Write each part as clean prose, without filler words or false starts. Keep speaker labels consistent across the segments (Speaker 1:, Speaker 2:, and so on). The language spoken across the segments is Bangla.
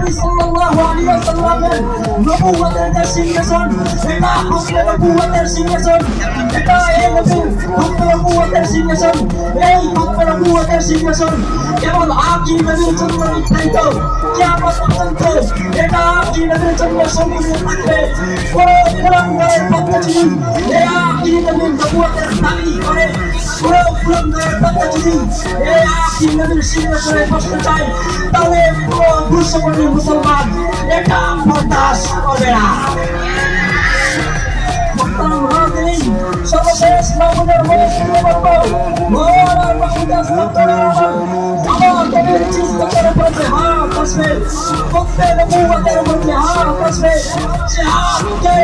Speaker 1: নবী সাল্লাল্লাহু আলাইহি ওয়াসাল্লামের নবুয়তের যে সিংহাসন, এটা হচ্ছে নবুয়তের সিংহাসন, এটা এই নবীর নবুয়তের সিংহাসন। এই নবুয়তের সিংহাসন কেবল আখির নবীর জন্য নির্ধারিত, কিয়ামত পর্যন্ত এটা আখির নবীর জন্য সম্পূর্ণ থাকবে। কোন কুলাঙ্গারের পক্ষে যদি এই আখির নবীর নবুয়তের দাবি করে, কোন কুলাঙ্গারের পক্ষে যদি এই আখির নবীর সিংহাসনে বসতে চায়, তাহলে পুরো দুঃসমী মুসলমান এটা বরদাস্ত করবে না। সর্বশেষ মাহমুদের মনে শুনে বলবো, মৌলানা মাহমুদের আমাদের চিন্তার উপরে হাত আসবে, প্রত্যেক নবুয়তের মধ্যে হাত আসবে, সে হাতকে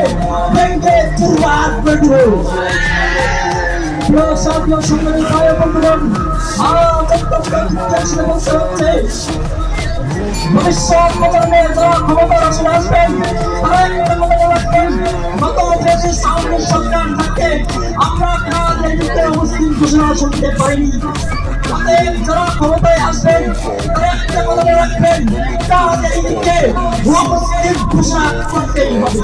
Speaker 1: ভেঙে চুরমার করে দেবে। সাথীয় সুন্দরী ভাই বন্ধুগণ, আজ অত্যন্ত দুঃখের সাথে বলতে হচ্ছে, ভবিষ্যৎ প্রজন্মের যারা ক্ষমতার আসনে আসবেন, তারা একটা কথা রাখবেন, গত দেশের সামনে সরকার থাকতে আমরা কাদের যুদ্ধে মুসলিম ঘোষণা শুনতে পারিনি। অতএব যারা ক্ষমতায় আসবেন, তারা একটা কথা রাখবেন, কাদের যুদ্ধে মুসলিম ঘোষণা করতেই হবে।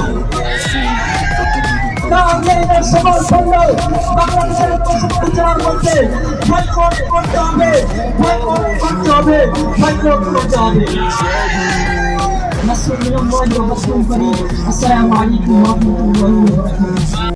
Speaker 1: কাদের সকল সন্ন্যাল বাংলাদেশের প্রচার করতে বয়কট করতে হবে, বয়কট করতে হবে, বয়কট করতে হবে। নাসরুল্লাহ ওয়া বারাকাতুহু। আসসালামু আলাইকুম ওয়া রাহমাতুল্লাহি ওয়া বারাকাতুহু।